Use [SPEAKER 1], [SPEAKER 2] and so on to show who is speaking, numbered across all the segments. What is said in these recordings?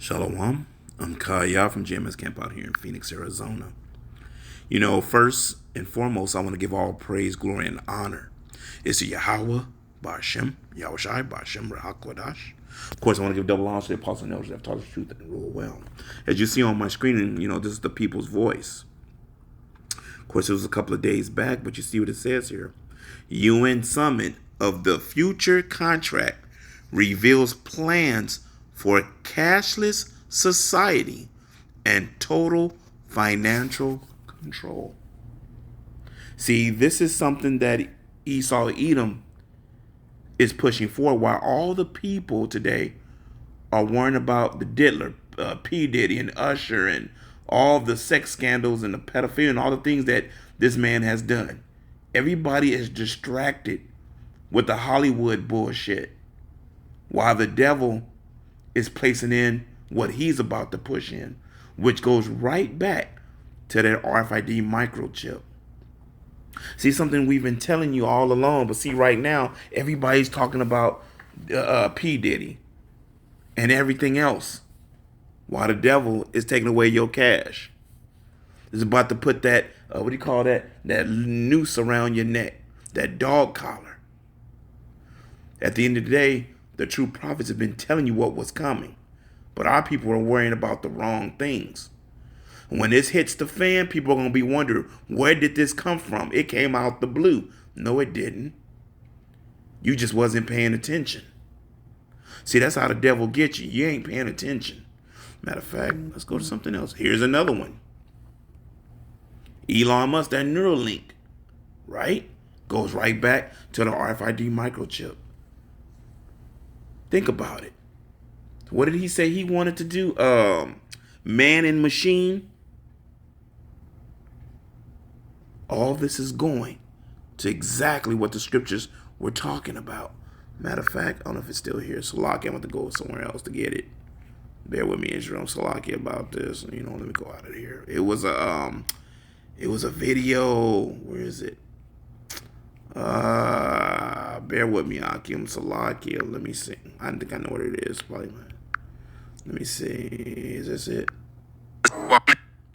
[SPEAKER 1] Shalom. I'm Kaya from GMS Camp out here in Phoenix, Arizona. First and foremost, I want to give all praise, glory, and honor. It's to Yahweh, Ba'ashem, Yahushai, Ba'ashem, Rahakwadash. Of course, I want to give double honor to the apostle and elders that have taught the truth and rule well. As you see on my screen, this is the people's voice. Of course, it was a couple of days back, but you see what it says here. UN Summit of the Future Contract reveals plans for a cashless society and total financial control. See, this is something that Esau Edom is pushing for, while all the people today are worrying about the Diddler, P. Diddy, and Usher, and all the sex scandals and the pedophilia and all the things that this man has done. Everybody is distracted with the Hollywood bullshit, while the devil is placing in what he's about to push in, which goes right back to that RFID microchip. See, something we've been telling you all along, but see, right now, everybody's talking about P. Diddy and everything else, while the devil is taking away your cash. It's about to put that, what do you call that? That noose around your neck, that dog collar. At the end of the day, the true prophets have been telling you what was coming, but our people are worrying about the wrong things. When this hits the fan, people are going to be wondering, where did this come from? It came out the blue. No, it didn't. You just wasn't paying attention. See, that's how the devil gets you. You ain't paying attention. Matter of fact, let's go to something else. Here's another one. Elon Musk, that Neuralink, right? Goes right back to the RFID microchip. Think about it. What did he say he wanted to do? Man and machine. All this is going to exactly what the scriptures were talking about. Matter of fact, I don't know if it's still here. Salaki, I'm going to go somewhere else to get it. Bear with me, Israel. Salaki about this. Let me go out of here. It was a video. Where is it? Bear with me, Akim Salakia. Let me see. I think I know what it is. Probably. Let me see. Is this it?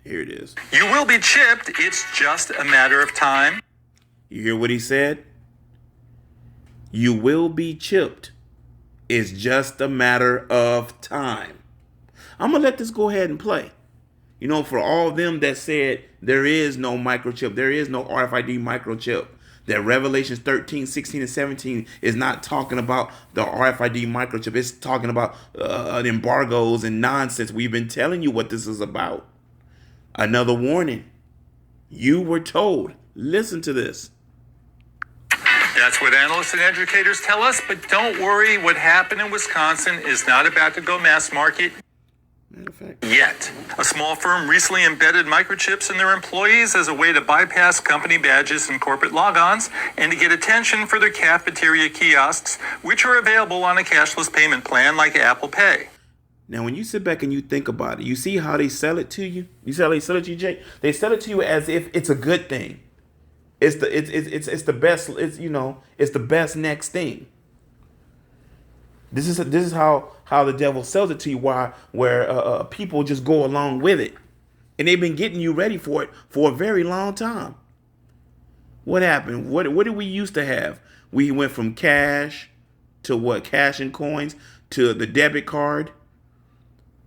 [SPEAKER 1] Here it is.
[SPEAKER 2] You will be chipped. It's just a matter of time.
[SPEAKER 1] You hear what he said? You will be chipped. It's just a matter of time. I'm going to let this go ahead and play. For all of them that said there is no microchip, there is no RFID microchip, that Revelations 13, 16, and 17 is not talking about the RFID microchip. It's talking about embargoes and nonsense. We've been telling you what this is about. Another warning. You were told. Listen to this.
[SPEAKER 2] That's what analysts and educators tell us, but don't worry. What happened in Wisconsin is not about to go mass market. Yet. A small firm recently embedded microchips in their employees as a way to bypass company badges and corporate logons and to get attention for their cafeteria kiosks, which are available on a cashless payment plan like Apple Pay.
[SPEAKER 1] Now, when you sit back and you think about it, you see how they sell it to you? You see how they sell it to you, Jay? They sell it to you as if it's a good thing. It's the best, it's the best next thing. This is how the devil sells it to you, where people just go along with it. And they've been getting you ready for it for a very long time. What happened? What did we used to have? We went from cash to what? Cash and coins to the debit card,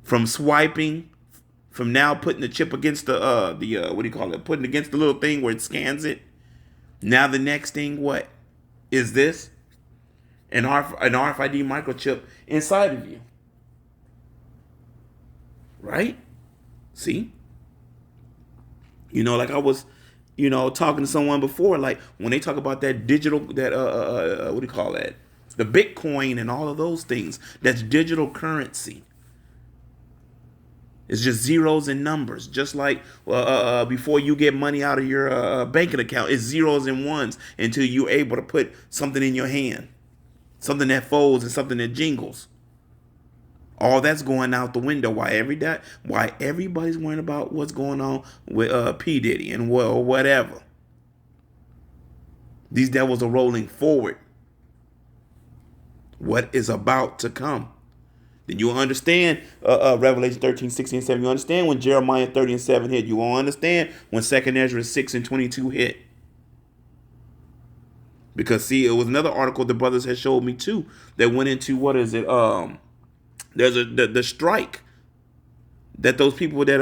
[SPEAKER 1] from swiping, from now putting the chip against the what do you call it? Putting against the little thing where it scans it. Now the next thing, what is this? An RFID microchip inside of you. Right? See? Like I was, talking to someone before, like when they talk about that digital, that, what do you call that? The Bitcoin and all of those things. That's digital currency. It's just zeros and numbers. Just like before you get money out of your banking account, it's zeros and ones until you're able to put something in your hand. Something that folds and something that jingles. All that's going out the window. Why everybody's worrying about what's going on with P. Diddy and whatever. These devils are rolling forward. What is about to come? Then you'll understand Revelation 13, 16, and 7. You understand when Jeremiah 30 and 7 hit. You will understand when 2nd Ezra 6 and 22 hit. Because see, it was another article the brothers had showed me too that went into what is it? There's the strike that those people that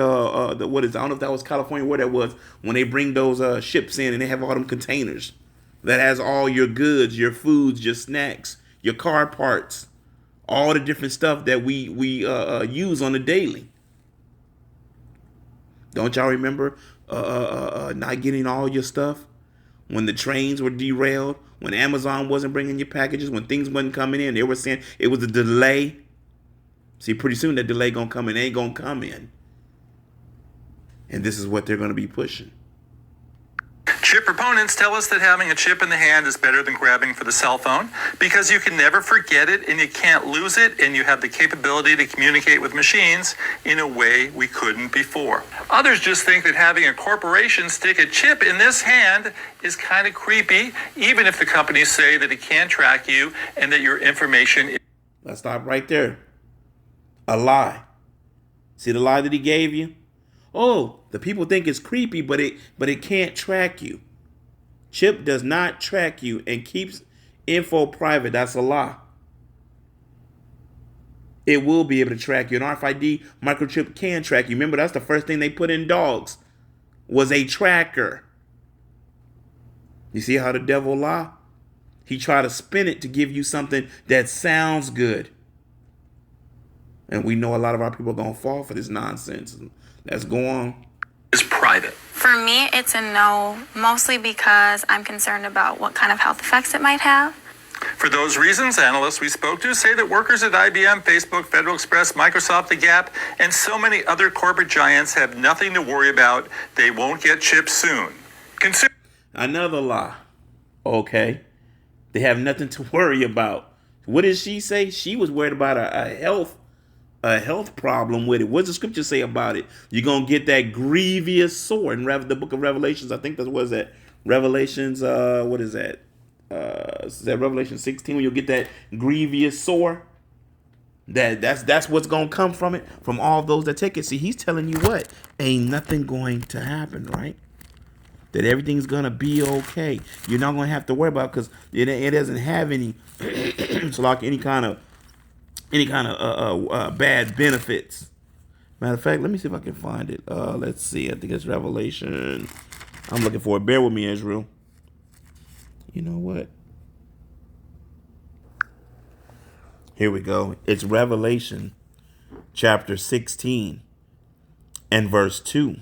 [SPEAKER 1] what is, I don't know if that was California, where that was, when they bring those ships in and they have all them containers that has all your goods, your foods, your snacks, your car parts, all the different stuff that we use on the daily. Don't y'all remember not getting all your stuff? When the trains were derailed, when Amazon wasn't bringing your packages, when things wasn't coming in, they were saying it was a delay. See, pretty soon that delay gonna come in, ain't gonna come in. And this is what they're gonna be pushing.
[SPEAKER 2] Chip proponents tell us that having a chip in the hand is better than grabbing for the cell phone because you can never forget it and you can't lose it, and you have the capability to communicate with machines in a way we couldn't before. Others just think that having a corporation stick a chip in this hand is kind of creepy, even if the companies say that it can't track you and that your information is...
[SPEAKER 1] Let's stop right there. A lie. See the lie that he gave you? Oh, the people think it's creepy, but it can't track you. Chip does not track you and keeps info private. That's a lie. It will be able to track you. An RFID microchip can track you. Remember, that's the first thing they put in dogs, was a tracker. You see how the devil lie? He tried to spin it to give you something that sounds good. And we know a lot of our people are going to fall for this nonsense. Let's go on.
[SPEAKER 2] Is private.
[SPEAKER 3] For me, it's a no, mostly because I'm concerned about what kind of health effects it might have.
[SPEAKER 2] For those reasons, analysts we spoke to say that workers at IBM, Facebook, Federal Express, Microsoft, The Gap, and so many other corporate giants have nothing to worry about. They won't get chips soon.
[SPEAKER 1] Another lie. Okay. They have nothing to worry about. What did she say? She was worried about a health problem with it. What does the scripture say about it? You're going to get that grievous sore in the book of Revelations. I think that was that Revelations, what is that? Is that Revelation 16 when you'll get that grievous sore? That's what's going to come from it, from all those that take it. See, he's telling you what? Ain't nothing going to happen, right? That everything's going to be okay. You're not going to have to worry about it because it doesn't have any, so like any kind of bad benefits. Matter of fact, let me see if I can find it. Let's see. I think it's Revelation. I'm looking for it. Bear with me, Israel. You know what? Here we go. It's Revelation chapter 16 and verse 2.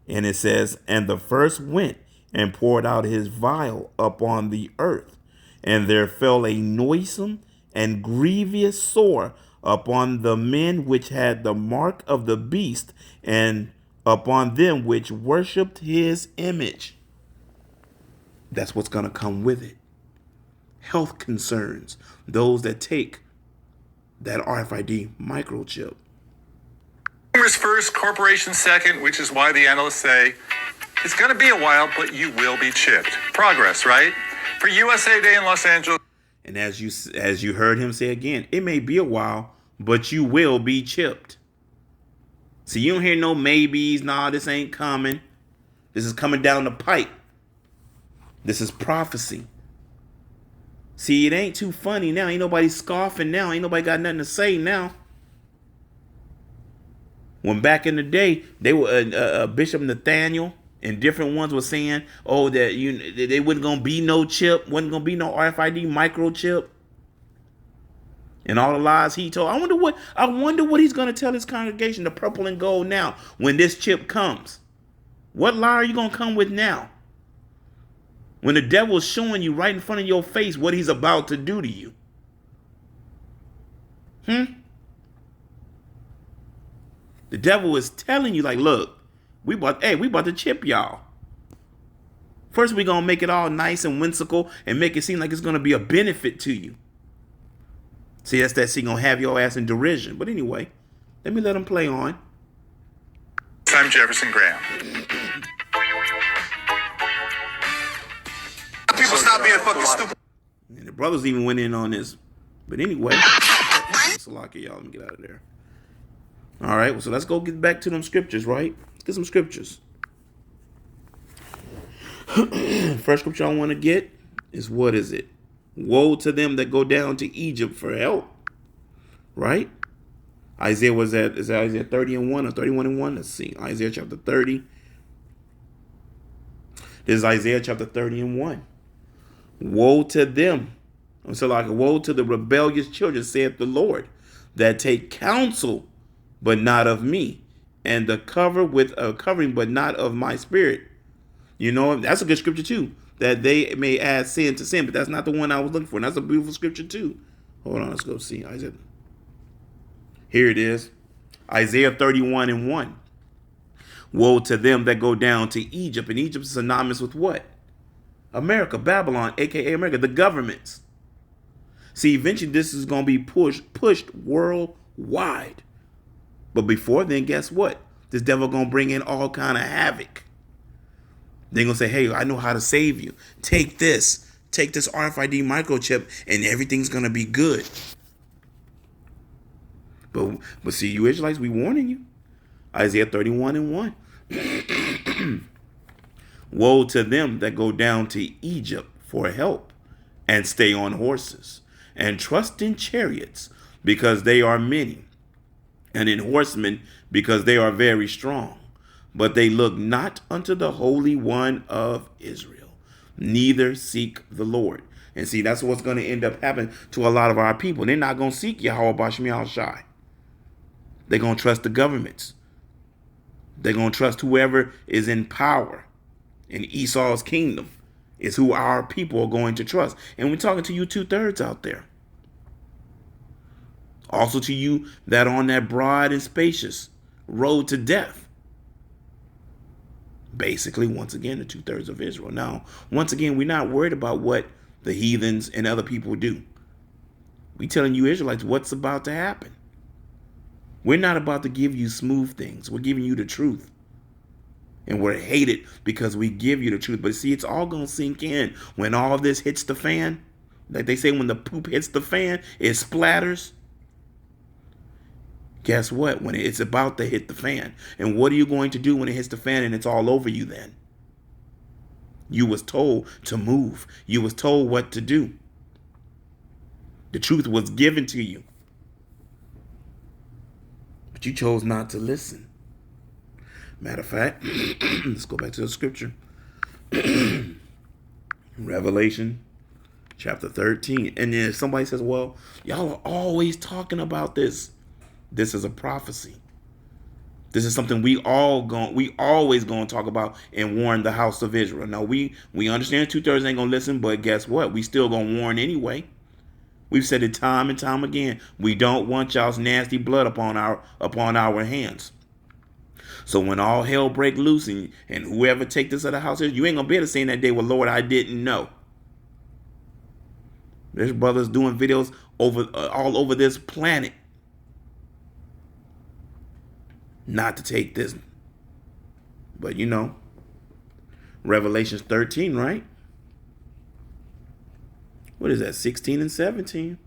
[SPEAKER 1] And it says, "And the first went and poured out his vial upon the earth, and there fell a noisome and grievous sore upon the men which had the mark of the beast, and upon them which worshipped his image." That's what's going to come with it. Health concerns. Those that take that RFID microchip.
[SPEAKER 2] Consumers first, corporations second, which is why the analysts say it's going to be a while, but you will be chipped. Progress, right? For USA Day in Los Angeles.
[SPEAKER 1] And as you heard him say again, it may be a while, but you will be chipped. See, you don't hear no maybes. Nah, this ain't coming. This is coming down the pipe. This is prophecy. See, it ain't too funny now. Ain't nobody scoffing now. Ain't nobody got nothing to say now. When back in the day, they were Bishop Nathaniel and different ones were saying, oh, that they wasn't gonna be no chip, wasn't gonna be no RFID microchip, and all the lies he told. I wonder what he's gonna tell his congregation, the purple and gold, now when this chip comes. What lie are you gonna come with now? When the devil's showing you right in front of your face what he's about to do to you. The devil is telling you, like, look, we about to chip y'all. First, we're going to make it all nice and whimsical and make it seem like it's going to be a benefit to you. See, that's that. He going to have your ass in derision. But anyway, let me let him play on.
[SPEAKER 2] I'm Jefferson Graham. People stop being fucking stupid.
[SPEAKER 1] And the brothers even went in on this. But anyway, Salaki, y'all. Let me get out of there. All right, so let's go get back to them scriptures, right? Let's get some scriptures. First scripture I want to get is, what is it? Woe to them that go down to Egypt for help. Right? Isaiah was at, is that Isaiah 30 and 1 or 31 and 1? Let's see. Isaiah chapter 30. This is Isaiah chapter 30 and 1. Woe to them. So like, woe to the rebellious children, saith the Lord, that take counsel, but not of me, and the cover with a covering, but not of my spirit. You know, that's a good scripture too, that they may add sin to sin, but that's not the one I was looking for. And that's a beautiful scripture too. Hold on, let's go see Isaiah. Here it is. Isaiah 31 and 1. Woe to them that go down to Egypt. And Egypt is synonymous with what? America, Babylon, aka America, the governments. See, eventually this is going to be pushed worldwide. But before then, guess what? This devil going to bring in all kind of havoc. They're going to say, hey, I know how to save you. Take this RFID microchip and everything's going to be good. But see, you Israelites, we warning you. Isaiah 31 and 1. Woe to them that go down to Egypt for help and stay on horses and trust in chariots because they are many, and in horsemen because they are very strong. But they look not unto the Holy One of Israel, neither seek the Lord. And see, that's what's going to end up happening to a lot of our people. They're not going to seek Yahweh Bashmi Al-Shai. They're going to trust the governments. They're going to trust whoever is in power in Esau's kingdom is who our people are going to trust. And we're talking to you 2/3 out there. Also to you that are on that broad and spacious road to death. Basically, once again, the 2/3 of Israel. Now, once again, we're not worried about what the heathens and other people do. We're telling you Israelites what's about to happen. We're not about to give you smooth things. We're giving you the truth. And we're hated because we give you the truth. But see, it's all going to sink in when all this hits the fan. Like they say, when the poop hits the fan, it splatters. Guess what? When it's about to hit the fan. And what are you going to do when it hits the fan and it's all over you then? You was told to move. You was told what to do. The truth was given to you. But you chose not to listen. Matter of fact, let's go back to the scripture. Revelation chapter 13. And then somebody says, well, y'all are always talking about this. This is a prophecy. This is something we always going to talk about and warn the house of Israel. Now, we understand 2/3 ain't going to listen, but guess what? We still going to warn anyway. We've said it time and time again. We don't want y'all's nasty blood upon our hands. So when all hell break loose and whoever take this other house, you ain't going to be able to say in that day, well, Lord, I didn't know. There's brothers doing videos all over this planet. Not to take this. But you know, Revelation 13, right? What is that? 16 and 17.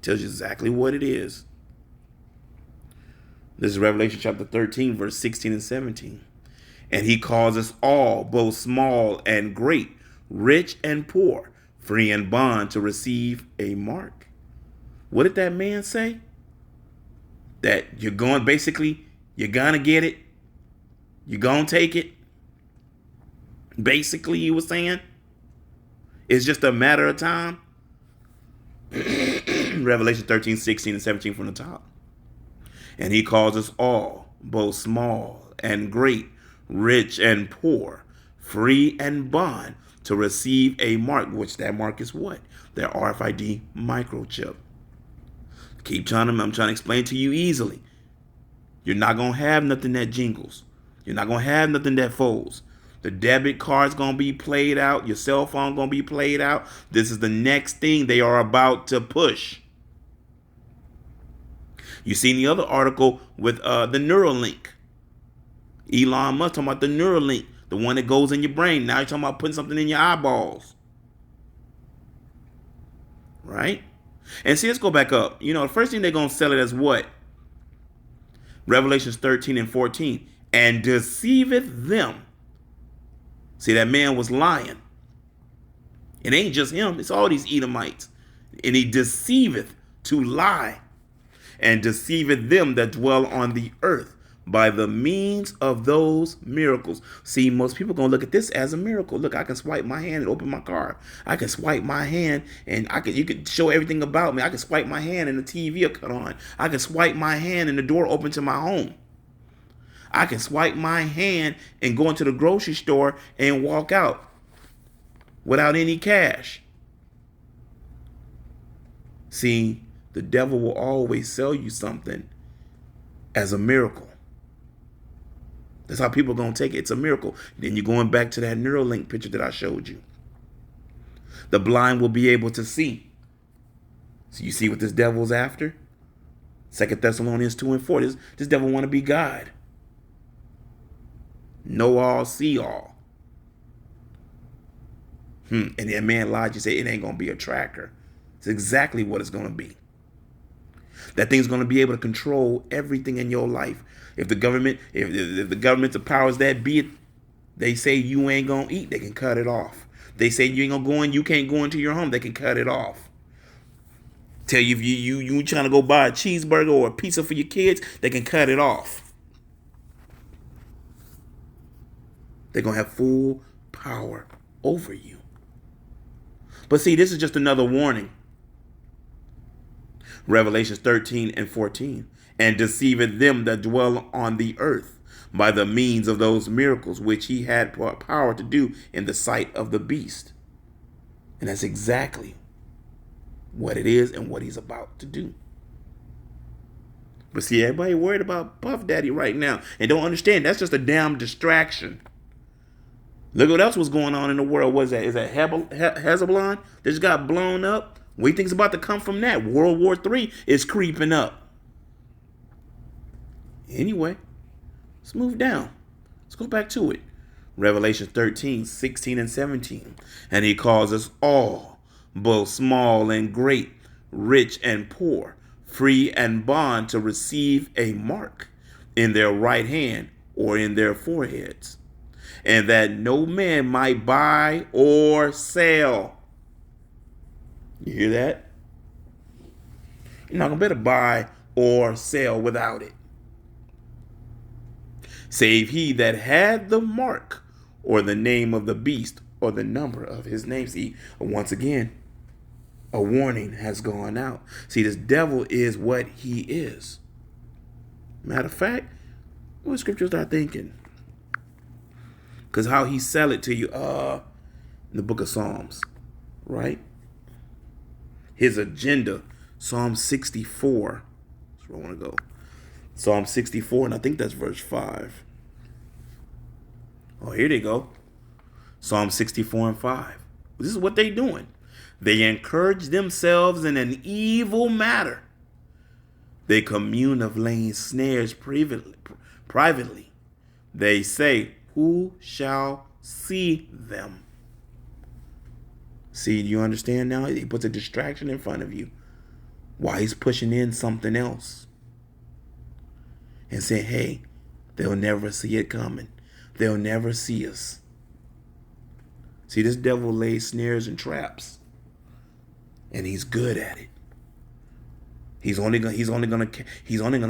[SPEAKER 1] Tells you exactly what it is. This is Revelation chapter 13, verse 16 and 17. And he calls us all, both small and great, rich and poor, free and bond, to receive a mark. What did that man say? That you're going to get it. You're going to take it. Basically, he was saying. It's just a matter of time. Revelation 13, 16, and 17 from the top. And he calls us all, both small and great, rich and poor, free and bond, to receive a mark, which that mark is what? Their RFID microchip. I'm trying to explain to you easily. You're not going to have nothing that jingles. You're not going to have nothing that folds. The debit card's going to be played out. Your cell phone going to be played out. This is the next thing they are about to push. You seen the other article with the Neuralink. Elon Musk talking about the Neuralink, the one that goes in your brain. Now you're talking about putting something in your eyeballs. Right? And see, let's go back up. You know, the first thing they're going to sell it as what? Revelations 13 and 14. And deceiveth them. See, that man was lying. It ain't just him. It's all these Edomites. And he deceiveth to lie. And deceiveth them that dwell on the earth by the means of those miracles. See, most people going to look at this as a miracle. Look, I can swipe my hand and open my car. I can swipe my hand and you can show everything about me. I can swipe my hand and the TV will cut on. I can swipe my hand and the door open to my home. I can swipe my hand and go into the grocery store and walk out without any cash. See, the devil will always sell you something as a miracle. That's how people are going to take it. It's a miracle. Then you're going back to that Neuralink picture that I showed you. The blind will be able to see. So you see what this devil's after? 2 Thessalonians 2 and 4. This devil want to be God. Know all, see all. And that man lied. You say it ain't going to be a tracker. It's exactly what it's going to be. That thing's going to be able to control everything in your life. If the government, if the government's the powers that be, they say you ain't going to eat, they can cut it off. They say you ain't going to go in, you can't go into your home, they can cut it off. Tell you if you trying to go buy a cheeseburger or a pizza for your kids, they can cut it off. They're going to have full power over you. But see, this is just another warning. Revelations 13 and 14. And deceiveth them that dwell on the earth by the means of those miracles which he had power to do in the sight of the beast. And that's exactly what it is and what he's about to do. But see, everybody worried about Puff Daddy right now and don't understand that's just a damn distraction. Look what else was going on in the world. What is that? Is that Hezbollah that just got blown up? What do you think's about to come from that? World War III is creeping up. Anyway, let's move down. Let's go back to it. Revelation 13, 16 and 17. And he calls us all, both small and great, rich and poor, free and bond, to receive a mark in their right hand or in their foreheads, and that no man might buy or sell. You hear that? You're not going to better buy or sell without it. Save he that had the mark or the name of the beast or the number of his name. See, once again, a warning has gone out. See, this devil is what he is. Matter of fact, what scriptures are thinking? Because how he sell it to you in the book of Psalms, right? His agenda, Psalm 64. That's where I want to go. Psalm 64, and I think that's verse 5. Oh, here they go. Psalm 64 and 5. This is what they doing. They encourage themselves in an evil matter. They commune of laying snares privately. They say, who shall see them? See, do you understand now? He puts a distraction in front of you while he's pushing in something else. And saying, hey, they'll never see it coming. They'll never see us. See, this devil lays snares and traps. And he's good at it. He's only gonna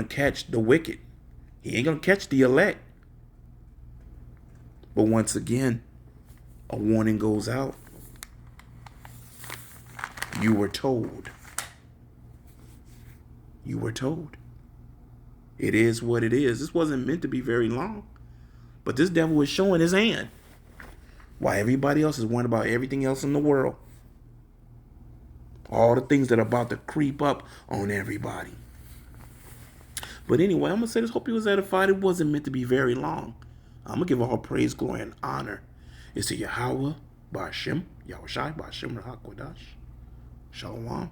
[SPEAKER 1] catch the wicked. He ain't gonna catch the elect. But once again, a warning goes out. You were told. You were told. It is what it is. This wasn't meant to be very long. But this devil is showing his hand. While everybody else is worried about everything else in the world. All the things that are about to creep up on everybody. But anyway, I'm going to say this. Hope you was edified. It wasn't meant to be very long. I'm going to give all praise, glory, and honor. It's to Yahweh, Ba'ashem, Yahushai, Ba'ashem, Rahak Wadash. Shalom.